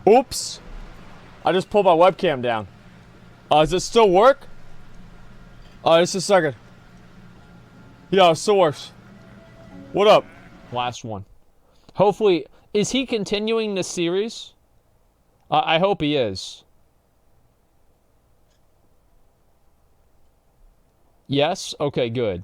Oops. I just pulled my webcam down. Does it still work? Just a second. Yeah, it still works. What up? Last one. Hopefully, is he continuing the series? I hope he is. Yes? Okay, good.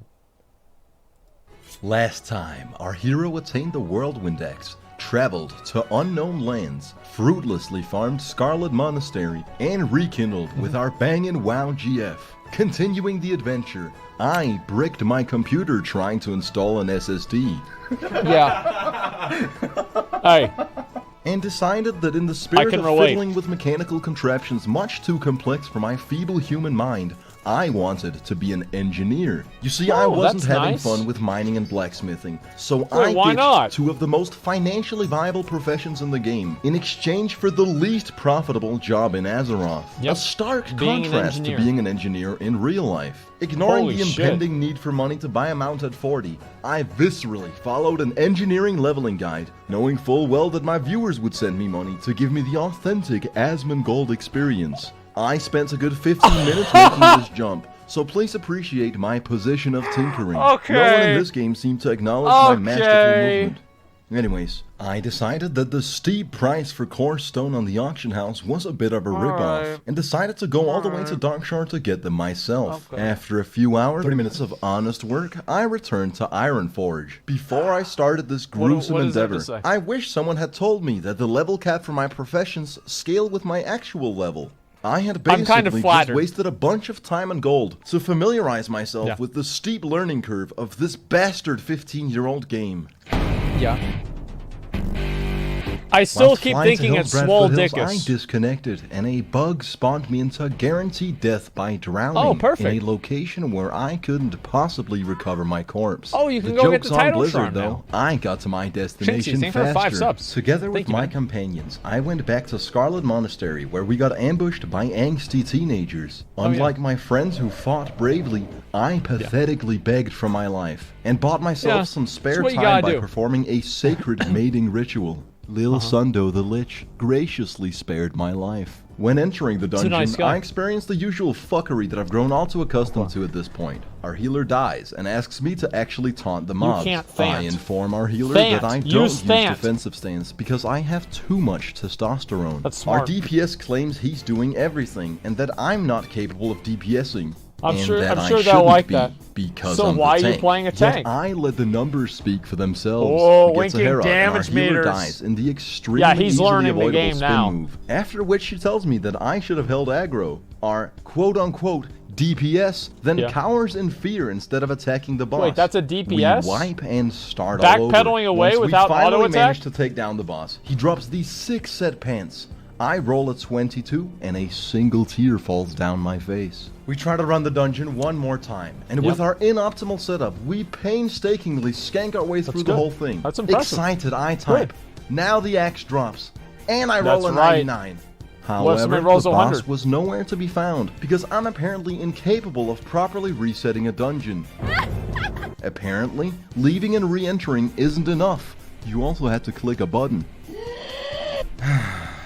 Last time, our hero attained the Whirlwind Axe, traveled to unknown lands, fruitlessly farmed Scarlet monastery, and rekindled with our bangin' WoW GF. Continuing the adventure, I bricked my computer trying to install an SSD. Yeah. Hey. And decided that in the spirit of fiddling with mechanical contraptions much too complex for my feeble human mind, I wanted to be an engineer. You see, I wasn't having fun with mining and blacksmithing, so I ditched two of the most financially viable professions in the game in exchange for the least profitable job in Azeroth. A stark contrast to being an engineer in real life. Ignoring the impending need for money to buy a mount at 40, I viscerally followed an engineering leveling guide, knowing full well that my viewers would send me money to give me the authentic Asmongold experience. I spent a good 15 minutes making this jump, so please appreciate my position of tinkering. No one in this game seemed to acknowledge my masterful movement. Anyways, I decided that the steep price for coarse stone on the auction house was a bit of a ripoff, and decided to go all the way to Darkshore to get them myself. After a few hours, 30 minutes of honest work, I returned to Ironforge. Before I started this gruesome endeavor, I wish someone had told me that the level cap for my professions scale with my actual level. I had basically just wasted a bunch of time and gold to familiarize myself with the steep learning curve of this bastard 15-year-old game. Yeah. I still keep thinking it's Small Dickus. I disconnected, and a bug spawned me into guaranteed death by drowning in a location where I couldn't possibly recover my corpse. Oh, you can go get the title shard though. I got to my destination faster. Together with my companions, I went back to Scarlet Monastery, where we got ambushed by angsty teenagers. Unlike my friends who fought bravely, I pathetically begged for my life, and bought myself some spare time by performing a sacred mating ritual. Lil Sundo the Lich graciously spared my life. When entering the dungeon, I experienced the usual fuckery that I've grown all too accustomed to at this point. Our healer dies and asks me to actually taunt the mobs. I inform our healer that I don't use defensive stance because I have too much testosterone. Our DPS claims he's doing everything and that I'm not capable of DPSing. I'm sure they'll like that. So why are you playing a tank? Yet I let the numbers speak for themselves. Oh, winking damage meters. Dies in the extremely easily avoidable spin move. After which she tells me that I should have held aggro. Our quote-unquote DPS then cowers in fear instead of attacking the boss. Wait, that's a DPS? We wipe and start all over. Backpedaling away without auto attack? Once we finally manage to take down the boss, he drops these 6 set pants. I roll a 22, and a single tear falls down my face. We try to run the dungeon one more time, and with our inoptimal setup, we painstakingly skank our way through the whole thing. That's impressive. Excited, I type. Now the axe drops, and I roll a 99. However, the boss was nowhere to be found, because I'm apparently incapable of properly resetting a dungeon. Apparently, leaving and re-entering isn't enough. You also had to click a button.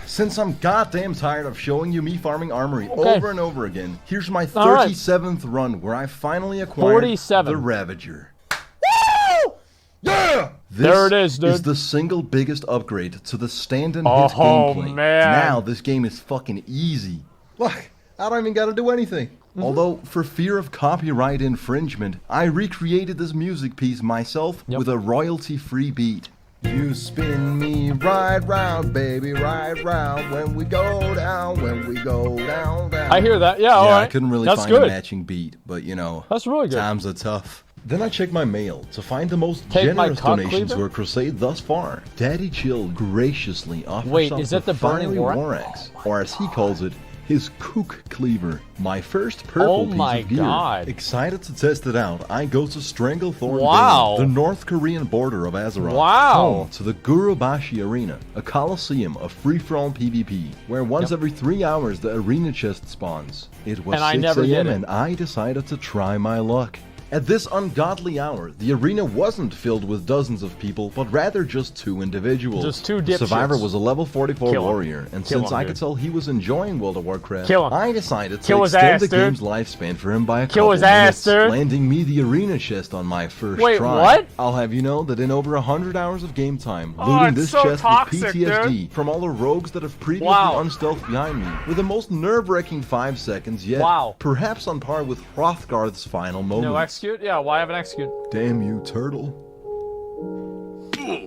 Since I'm goddamn tired of showing you me farming armory over and over again, here's my 37th run where I finally acquired the Ravager. Woo! Yeah! There it is, dude. This is the single biggest upgrade to the stand-and-hit gameplay. Now this game is fucking easy. Look, I don't even gotta do anything. Although, for fear of copyright infringement, I recreated this music piece myself with a royalty-free beat. You spin me right round, baby, right round, when we go down, down. I hear that, yeah, alright. I couldn't really find a matching beat, but you know, that's really good. Times are tough. Then I check my mail to find the most generous donations to a crusade thus far. Daddy Chill graciously offers up the fiery war axe, or as he calls it, his kook cleaver. My first purple piece of gear. Excited to test it out, I go to Stranglethorn Bay, the North Korean border of Azeroth. Home to the Gurubashi Arena, a coliseum of free-for-all PvP, where once every 3 hours the arena chest spawns. It was 6 AM and I decided to try my luck. At this ungodly hour, the arena wasn't filled with dozens of people, but rather just 2 individuals. Just 2 dipshits. Survivor was a level 44 warrior, and since I could tell he was enjoying World of Warcraft, I decided to extend the game's lifespan for him by a couple minutes, landing me the arena chest on my first try. What? I'll have you know that in over 100 hours of game time, looting this chest with PTSD from all the rogues that have previously unstealthed behind me, with the most nerve-wracking 5 seconds yet. Perhaps on par with Hrothgar's final moment. No execute? Yeah, why have an execute? Damn you, turtle.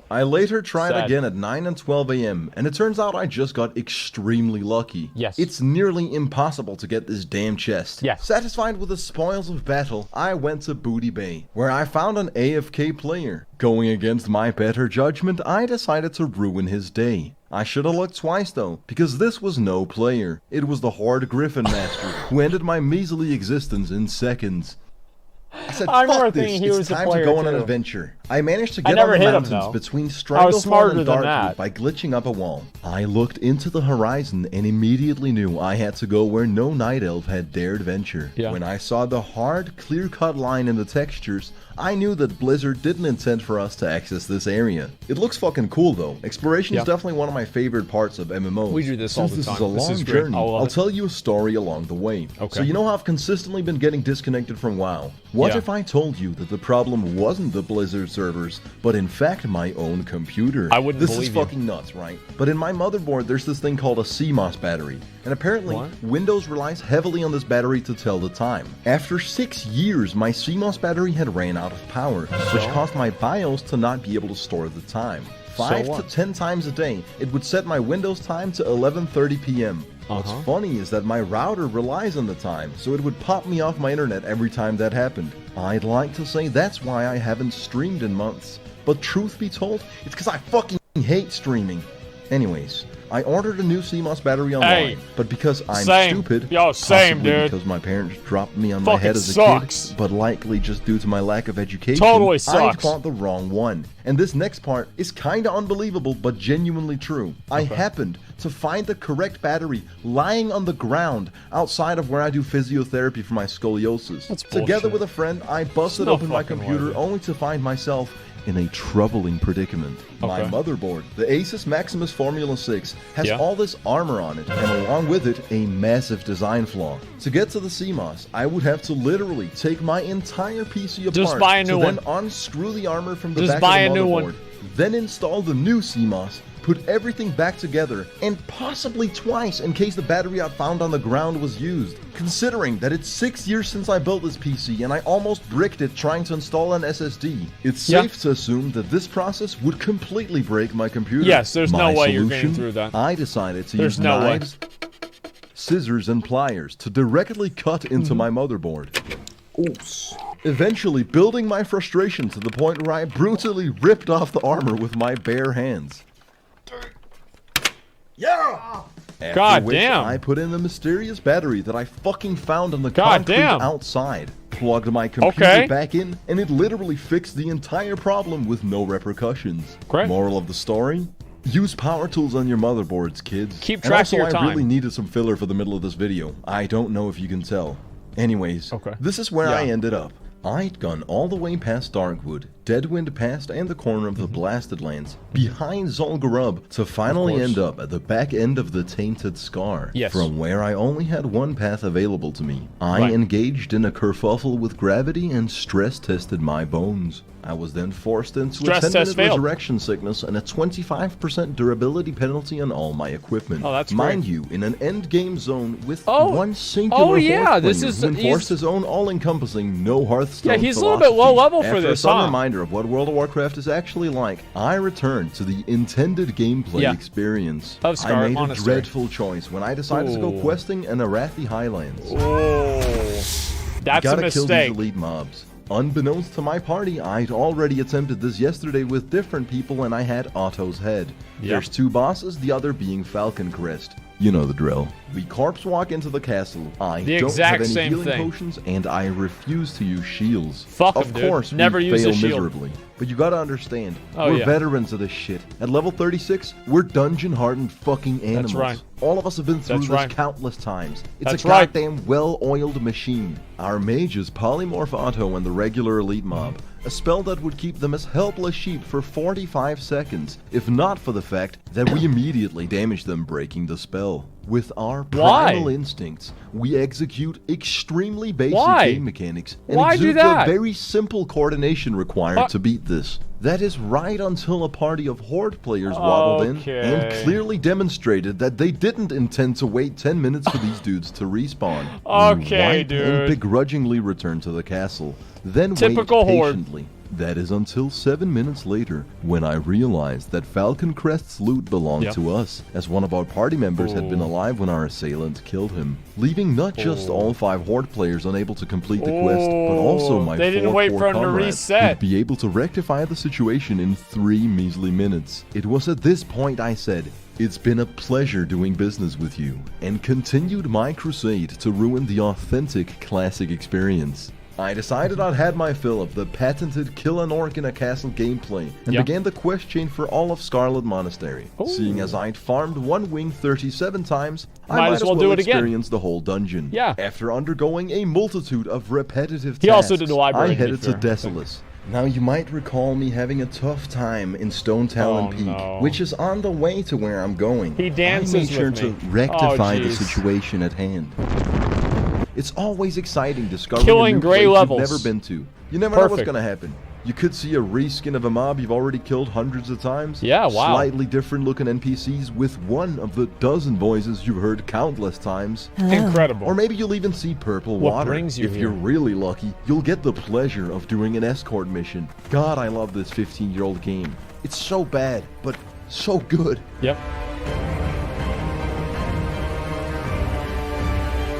I later tried again at 9 and 12 a.m. and it turns out I just got extremely lucky. Yes. It's nearly impossible to get this damn chest. Yes. Satisfied with the spoils of battle, I went to Booty Bay, where I found an AFK player. Going against my better judgment, I decided to ruin his day. I should have looked twice though, because this was no player. It was the Horde Griffin Master, who ended my measly existence in seconds. I said, fuck this, it's time to go on an adventure. I managed to get on the mountains between Stranglethorn and Darkwood by glitching up a wall. I looked into the horizon and immediately knew I had to go where no Night Elf had dared venture. When I saw the hard, clear-cut line in the textures, I knew that Blizzard didn't intend for us to access this area. It looks fucking cool though. Exploration is definitely one of my favorite parts of MMOs. We do this all the time. Since this is a long journey, I'll tell you a story along the way. So you know how I've consistently been getting disconnected from WoW? What if I told you that the problem wasn't the Blizzard servers, but in fact my own computer? I wouldn't believe you. This is fucking nuts, right? But in my motherboard there's this thing called a CMOS battery. And apparently, Windows relies heavily on this battery to tell the time. After 6 years, my CMOS battery had ran out of power, which caused my BIOS to not be able to store the time. 5 to 10 times a day, it would set my Windows time to 11:30 p.m. What's funny is that my router relies on the time, so it would pop me off my internet every time that happened. I'd like to say that's why I haven't streamed in months. But truth be told, it's because I fucking hate streaming. Anyways, I ordered a new CMOS battery online, but because I'm stupid, possibly because my parents dropped me on my head as a kid, but likely just due to my lack of education, I bought the wrong one. And this next part is kinda unbelievable, but genuinely true. I happened to find the correct battery lying on the ground outside of where I do physiotherapy for my scoliosis. Together with a friend, I busted open my computer only to find myself in a troubling predicament. My motherboard, the Asus Maximus Formula 6, has all this armor on it, and along with it, a massive design flaw. To get to the CMOS, I would have to literally take my entire PC apart to then unscrew the armor from the back of the motherboard, then install the new CMOS, put everything back together, and possibly twice in case the battery I found on the ground was used. Considering that it's 6 years since I built this PC and I almost bricked it trying to install an SSD, it's safe to assume that this process would completely break my computer. Yes, there's no way you're getting through that. I decided to use knives, scissors, and pliers to directly cut into my motherboard. Oops. Eventually building my frustration to the point where I brutally ripped off the armor with my bare hands. After which, I put in the mysterious battery that I fucking found on the concrete outside, plugged my computer back in, and it literally fixed the entire problem with no repercussions. Moral of the story? Use power tools on your motherboards, kids. Keep track of your time. I really needed some filler for the middle of this video. I don't know if you can tell. Anyways, this is where I ended up. I'd gone all the way past Darkwood, Deadwind Pass, and the corner of the Blasted Lands, behind Zul'Gurub, to finally end up at the back end of the Tainted Scar, from where I only had one path available to me. I engaged in a kerfuffle with gravity and stress-tested my bones. I was then forced into a 10-minute resurrection sickness and a 25% durability penalty on all my equipment. Mind you, in an endgame zone with one singular who enforced his own all-encompassing no Hearthstone he's a little bit low level for this, After a reminder of what World of Warcraft is actually like, I returned to the intended gameplay experience. I made a dreadful choice when I decided to go questing in Arathi Highlands. That's a mistake. Gotta kill these elite mobs. Unbeknownst to my party, I'd already attempted this yesterday with different people and I had Otto's head. There's 2 bosses, the other being Falcon Crest. You know the drill. We corpse walk into the castle. I don't have any healing potions, and I refuse to use shields. Fuck of course, never use a shield. Miserably. But you gotta understand, we're veterans of this shit. At level 36, we're dungeon-hardened fucking animals. That's right. All of us have been through this countless times. It's That's a goddamn well-oiled machine. Our mages polymorph Auto and the regular elite mob, a spell that would keep them as helpless sheep for 45 seconds, if not for the fact that we immediately damage them breaking the spell. With our primal instincts, we execute extremely basic game mechanics and exude the very simple coordination required to beat this. That is right until a party of Horde players waddled in and clearly demonstrated that they didn't intend to wait 10 minutes for these dudes to respawn. Okay, dude. And begrudgingly return to the castle, then wait patiently. That is until 7 minutes later, when I realized that Falcon Crest's loot belonged to us, as one of our party members had been alive when our assailant killed him, leaving not just all 5 Horde players unable to complete the quest, but also my 4 comrades who'd be able to rectify the situation in 3 measly minutes. It was at this point I said, "It's been a pleasure doing business with you," and continued my crusade to ruin the authentic classic experience. I decided I'd had my fill of the patented kill an orc in a castle gameplay, and began the quest chain for all of Scarlet Monastery. Seeing as I'd farmed one wing 37 times, I might as well do it experience the whole dungeon. After undergoing a multitude of repetitive tasks, I headed to Desolace. Now, you might recall me having a tough time in Stone Talon Peak, which is on the way to where I'm going. He dances with me. I made sure to rectify the situation at hand. It's always exciting discovering a new place you've never been to. You never know what's going to happen. You could see a reskin of a mob you've already killed hundreds of times. Slightly different looking NPCs with one of the dozen voices you've heard countless times. Incredible. Or maybe you'll even see purple water. If you're really lucky, you'll get the pleasure of doing an escort mission. God, I love this 15-year-old game. It's so bad, but so good.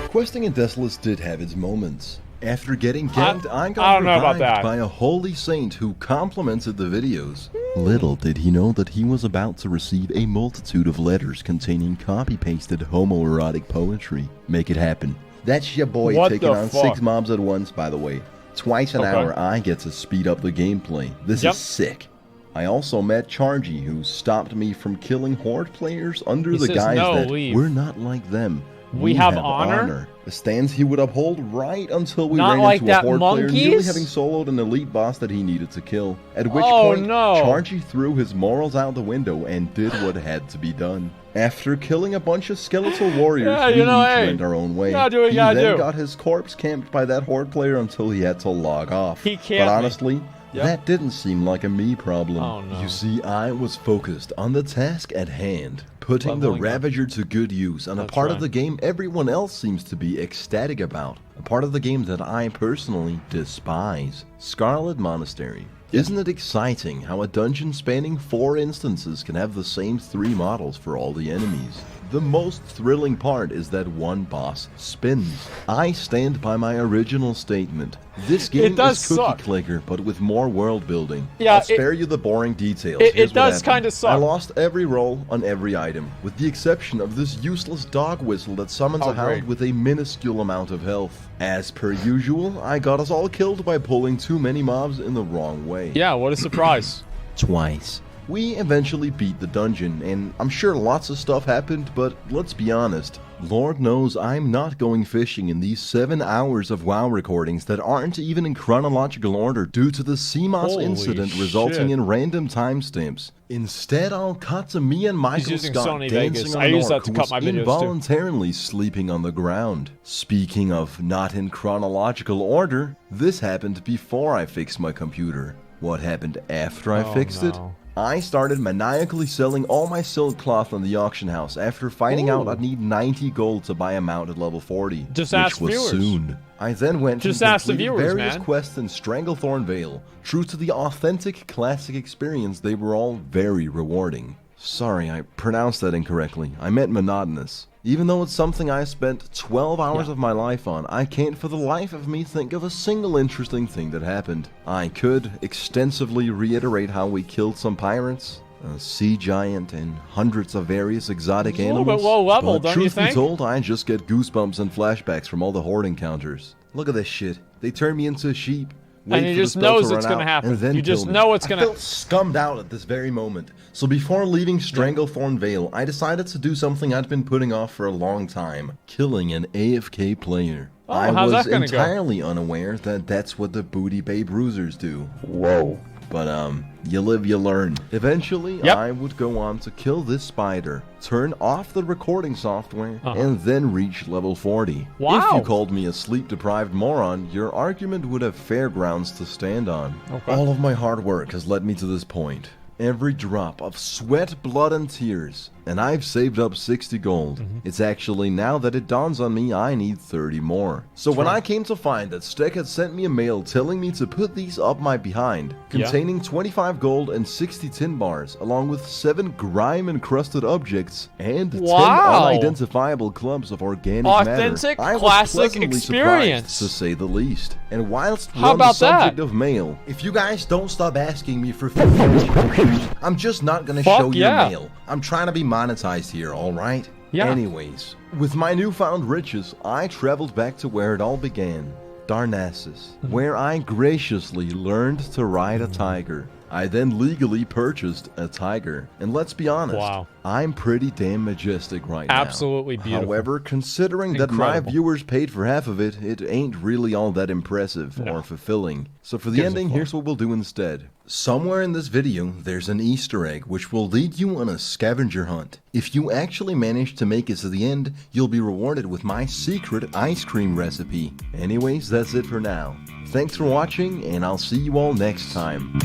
Questing in Desolace did have its moments. After getting ganked, I got revived by a holy saint who complimented the videos. Little did he know that he was about to receive a multitude of letters containing copy-pasted homoerotic poetry. Make it happen. That's your boy taking on 6 mobs at once, by the way. Twice an hour, I get to speed up the gameplay. This is sick. I also met Chargy, who stopped me from killing Horde players under the guise that we're not like them. We have honor? A stance he would uphold right until we ran into a Horde player nearly having soloed an elite boss that he needed to kill. At which point, Chargy threw his morals out the window and did what had to be done. After killing a bunch of skeletal warriors, we each went our own way. He then got his corpse camped by that Horde player until he had to log off. But honestly, that didn't seem like a me problem. You see, I was focused on the task at hand, putting the Ravager to good use on a part of the game everyone else seems to be ecstatic about. A part of the game that I personally despise. Scarlet Monastery. Isn't it exciting how a dungeon spanning 4 instances can have the same 3 models for all the enemies? The most thrilling part is that one boss spins. I stand by my original statement. This game is cookie clicker, but with more world building. I'll spare you the boring details. It does kind of suck. I lost every roll on every item, with the exception of this useless dog whistle that summons a hound with a minuscule amount of health. As per usual, I got us all killed by pulling too many mobs in the wrong way. Yeah, what a surprise. Twice. We eventually beat the dungeon, and I'm sure lots of stuff happened, but let's be honest. Lord knows I'm not going fishing in these 7 hours of WoW recordings that aren't even in chronological order due to the CMOS incident resulting in random timestamps. Instead, I'll cut to me and Michael Scott dancing on an orc who was involuntarily sleeping on the ground. Speaking of not in chronological order, this happened before I fixed my computer. What happened after I fixed it? I started maniacally selling all my silk cloth on the auction house after finding out I'd need 90 gold to buy a mount at level 40, which was soon. I then went and completed various quests in Stranglethorn Vale. True to the authentic classic experience, they were all very rewarding. Sorry, I pronounced that incorrectly. I meant monotonous. Even though it's something I spent 12 hours of my life on, I can't for the life of me think of a single interesting thing that happened. I could extensively reiterate how we killed some pirates, a sea giant, and hundreds of various exotic animals. A little bit low level, but don't you think? Truth be told, I just get goosebumps and flashbacks from all the horde encounters. Look at this shit. They turn me into a sheep. And you just knows it's going to happen. You just know it's going to... I felt scummed out at this very moment. So before leaving Stranglethorn Vale, I decided to do something I'd been putting off for a long time. Killing an AFK player. Oh, I how's was that gonna entirely unaware that that's what the Booty Bay Bruisers do. Whoa. But, you live, you learn. Eventually, I would go on to kill this spider, turn off the recording software, and then reach level 40. Wow. If you called me a sleep-deprived moron, your argument would have fair grounds to stand on. Okay. All of my hard work has led me to this point. Every drop of sweat, blood, and tears. And I've saved up 60 gold. It's actually now that it dawns on me I need 30 more. So when I came to find that Stek had sent me a mail telling me to put these up my behind, containing 25 gold and 60 tin bars, along with 7 grime-encrusted objects, and 10 unidentifiable clumps of organic matter, I was classic pleasantly experience, surprised, to say the least. And whilst How on the about subject that? of mail, if you guys don't stop asking me for pictures, I'm just not gonna show you mail. I'm trying to be monetized here, alright? Yeah. Anyways, with my newfound riches, I traveled back to where it all began, Darnassus, where I graciously learned to ride a tiger. I then legally purchased a tiger, and let's be honest, I'm pretty damn majestic right now. Absolutely beautiful. However, considering that my viewers paid for half of it, it ain't really all that impressive or fulfilling. So for the ending, here's what we'll do instead. Somewhere in this video, there's an Easter egg which will lead you on a scavenger hunt. If you actually manage to make it to the end, you'll be rewarded with my secret ice cream recipe. Anyways, that's it for now. Thanks for watching, and I'll see you all next time.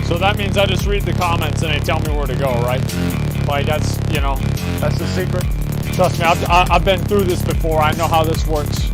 So that means I just read the comments and they tell me where to go, right? Like, that's, you know, that's the secret. Trust me, I've been through this before. I know how this works.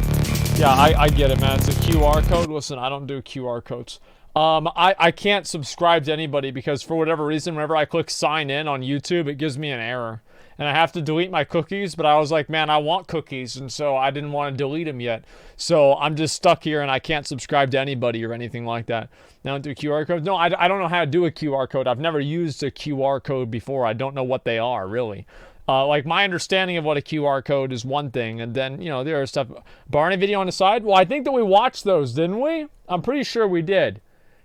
Yeah, I get it, man. It's a QR code. Listen, I don't do QR codes. I can't subscribe to anybody because for whatever reason, whenever I click sign in on YouTube, it gives me an error. And I have to delete my cookies, but I was like, man, I want cookies, and so I didn't want to delete them yet. So I'm just stuck here, and I can't subscribe to anybody or anything like that. I don't do QR codes. No, I don't know how to do a QR code. I've never used a QR code before. I don't know what they are, really. Like, my understanding of what a QR code is one thing, and then, you know, there are stuff. Barney video on the side? Well, I think that we watched those, didn't we? I'm pretty sure we did.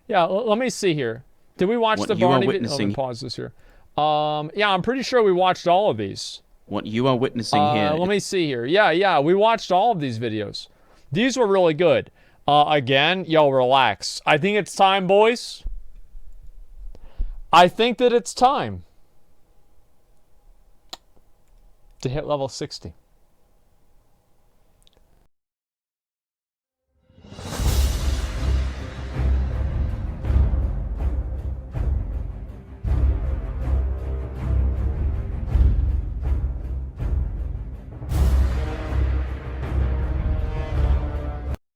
Yeah, let me see here. Did we watch the Barney video? Let me pause this here. Yeah, I'm pretty sure we watched all of these. What you are witnessing here. Let me see here. Yeah, we watched all of these videos. These were really good. Again, yo, relax. I think it's time, boys. I think that it's time to hit level 60.